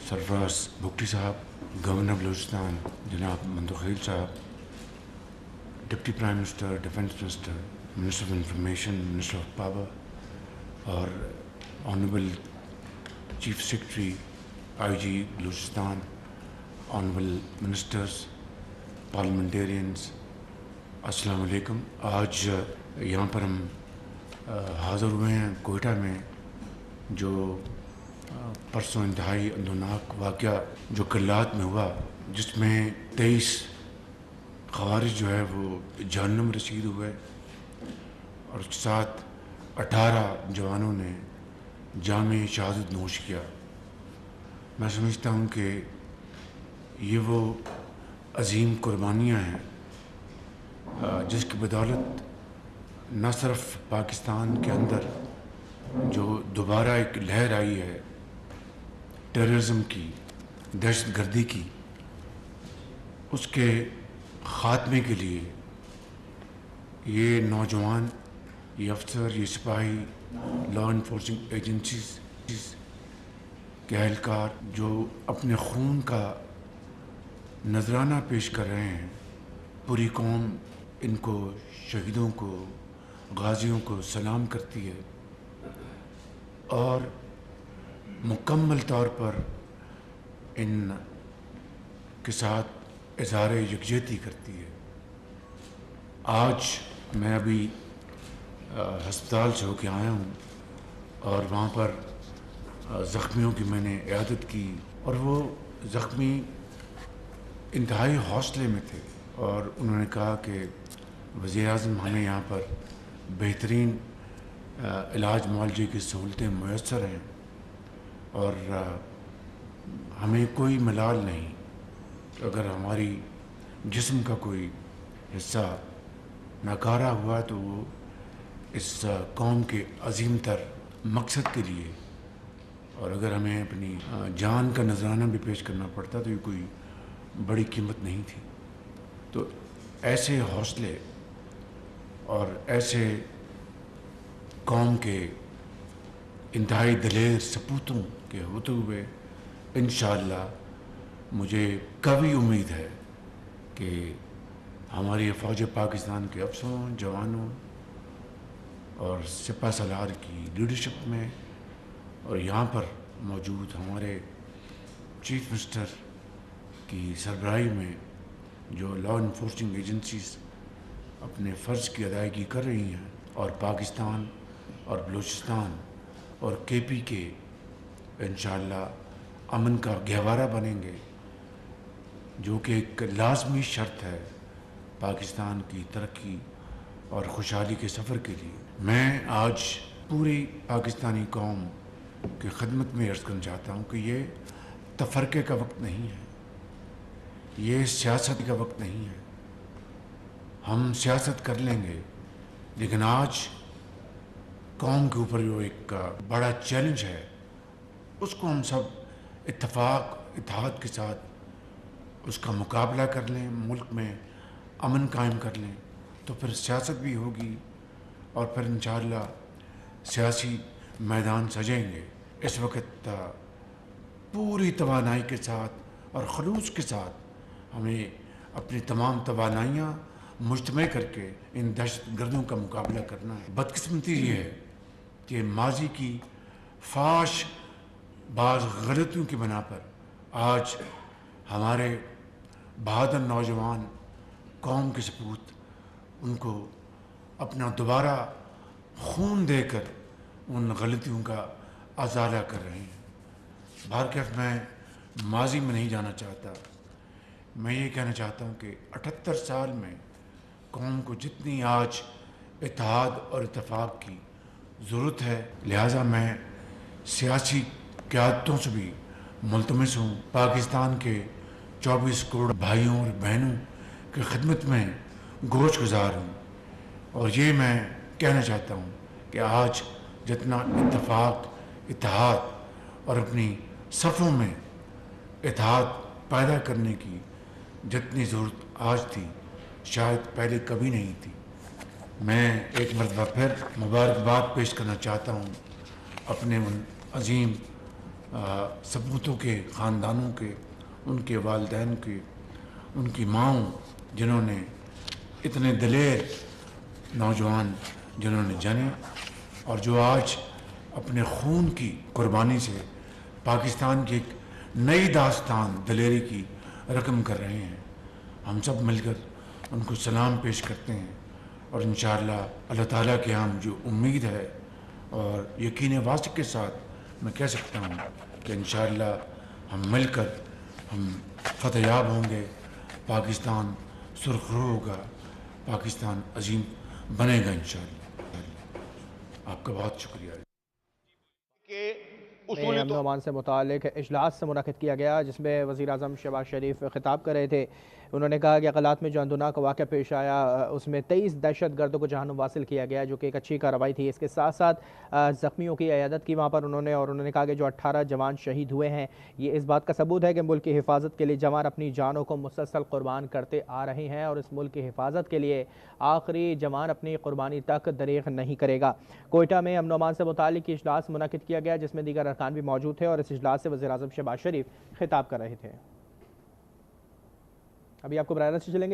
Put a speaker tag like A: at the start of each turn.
A: सरफराज भुगटी साहब, गवर्नर बलूचिस्तान जनाब मंतुखील साहब, deputy prime minister, defence minister, minister of information, minister of power और honourable chief secretary IG Balochistan, honourable ministers, parliamentarians, अस्सलाम वालेकुम। आज यहाँ पर हम हाज़िर हुए हैं कोयटा में, जो परसों इंतहाई अंदरनाक वाक़या जो कल्लात में हुआ, जिसमें 23 ख़वारिज जो है वो जहन्नुम रसीद हुए और उसके साथ 18 जवानों ने जामे शहादत नोश किया। मैं समझता हूँ कि ये वो अजीम कुर्बानियाँ हैं जिसकी बदौलत न सिर्फ पाकिस्तान के अंदर जो दोबारा एक लहर आई है टेररिज्म की, दहशत गर्दी की, उसके ख़ात्मे के लिए ये नौजवान, ये अफसर, ये सिपाही, लॉ इन्फोर्सिंग एजेंसीज के एहलकार जो अपने खून का नजराना पेश कर रहे हैं, पूरी कौम इनको, शहीदों को, गाजियों को सलाम करती है और मुकम्मल तौर पर इन के साथ इज़हार यकजहती करती है। आज मैं अभी हस्पताल से होकर आया हूँ और वहाँ पर ज़ख्मियों की मैंने इयादत की और वो ज़ख्मी इंतहाई हौसले में थे और उन्होंने कहा कि वज़ीर-ए-आज़म हमें यहाँ पर बेहतरीन इलाज मुआलजे की सहूलतें मैसर हैं और हमें कोई मलाल नहीं अगर हमारी जिस्म का कोई हिस्सा नाकारा हुआ तो वो इस कौम के अजीम तर मकसद के लिए, और अगर हमें अपनी जान का नजराना भी पेश करना पड़ता तो ये कोई बड़ी कीमत नहीं थी। तो ऐसे हौसले और ऐसे कौम के इंतहाई दलेर सपूतों के होते हुए इंशाअल्लाह मुझे कभी उम्मीद है कि हमारी फ़ौज पाकिस्तान के अफसरों, जवानों और सिपा सलार की लीडरशिप में और यहाँ पर मौजूद हमारे चीफ मिनिस्टर की सरबराही में जो लॉ इन्फोर्सिंग एजेंसीज अपने फ़र्ज़ की अदायगी कर रही हैं और पाकिस्तान और बलूचिस्तान और केपी के इंशाअल्लाह अमन का गहवारा बनेंगे, जो कि एक लाजमी शर्त है पाकिस्तान की तरक्की और खुशहाली के सफ़र के लिए। मैं आज पूरी पाकिस्तानी कौम की खिदमत में अर्ज़ करना चाहता हूँ कि ये तफरक़े का वक्त नहीं है, ये सियासत का वक्त नहीं है। हम सियासत कर लेंगे, लेकिन आज कौम के ऊपर जो एक बड़ा चैलेंज है उसको हम सब इत्तेफाक, इत्तेहाद के साथ उसका मुकाबला कर लें, मुल्क में अमन कायम कर लें, तो फिर सियासत भी होगी और फिर इंशाअल्लाह सियासी मैदान सजेंगे। इस वक्त पूरी तवानाई के साथ और खलूस के साथ हमें अपनी तमाम तवानाइयाँ मुज्तमे करके इन दहशत गर्दों का मुकाबला करना है। बदकिस्मती ये है कि माजी की फाश बाज़ गलतियों की बिना पर आज हमारे बहादुर नौजवान कौम के सपूत उनको अपना दोबारा खून देकर उन गलतियों का अजाला कर रहे हैं। बहरकैफ मैं माजी में नहीं जाना चाहता, मैं ये कहना चाहता हूँ कि 78 साल में कौम को जितनी आज इत्तेहाद और इत्तेफाक की ज़रूरत है, लिहाजा मैं सियासी क़यादतों से भी मुल्तमस हूँ, पाकिस्तान के 24 करोड़ भाइयों और बहनों की खिदमत में गोश गुजार हूँ और ये मैं कहना चाहता हूँ कि आज जितना इत्तेफाक, इत्तेहाद और अपनी सफ़ों में इत्तेहाद पैदा करने की जितनी ज़रूरत आज थी, शायद पहले कभी नहीं थी। मैं एक मरतबा फिर मुबारकबाद पेश करना चाहता हूँ अपने उन अजीम सबूतों के ख़ानदानों के, उनके वालिदैन के, उनकी माँओं जिन्होंने इतने दिलेर नौजवान जिन्होंने जने और जो आज अपने खून की कुर्बानी से पाकिस्तान की एक नई दास्तान दिलेरी की रकम कर रहे हैं। हम सब मिलकर उनको सलाम पेश करते हैं और इंशाअल्लाह अल्लाह ताला के यहाँ जो उम्मीद है और यकीन वासिक के साथ मैं कह सकता हूँ कि इंशाअल्लाह हम मिलकर हम फतेहयाब होंगे, पाकिस्तान सुरखरू होगा, पाकिस्तान अजीम बनेगा इंशाअल्लाह। आपका बहुत शुक्रिया।
B: अमन और अमान से मुतालिक इजलास से मुनक़िद किया गया जिसमें वज़ीर आज़म शहबाज शरीफ खिताब कर रहे थे। उन्होंने कहा कि अक़लात में जो अंदुनाक वाक़या पेश आया उसमें 23 दहशत गर्दों को जहन्नुम वासिल किया गया, जो कि एक अच्छी कार्रवाई थी। इसके साथ साथ ज़ख्मियों की इयादत की वहाँ पर उन्होंने कहा कि जो 18 जवान शहीद हुए हैं ये इस बात का सबूत है कि मुल्क की हिफाजत के लिए जवान अपनी जानों को मुसलसल कुर्बान करते आ रहे हैं और इस मुल्क की हिफाजत के लिए आखिरी जवान अपनी कुर्बानी तक दरेग नहीं करेगा। कोयटा में अमन और अमान से मुतालिक इजलास मुनक़िद किया गया जिसमें दीगर अरकान भी मौजूद थे और इस इजलास से वज़ीर आज़म शहबाज शरीफ खिताब कर रहे थे। अभी आपको बराह रास्त चलेंगे।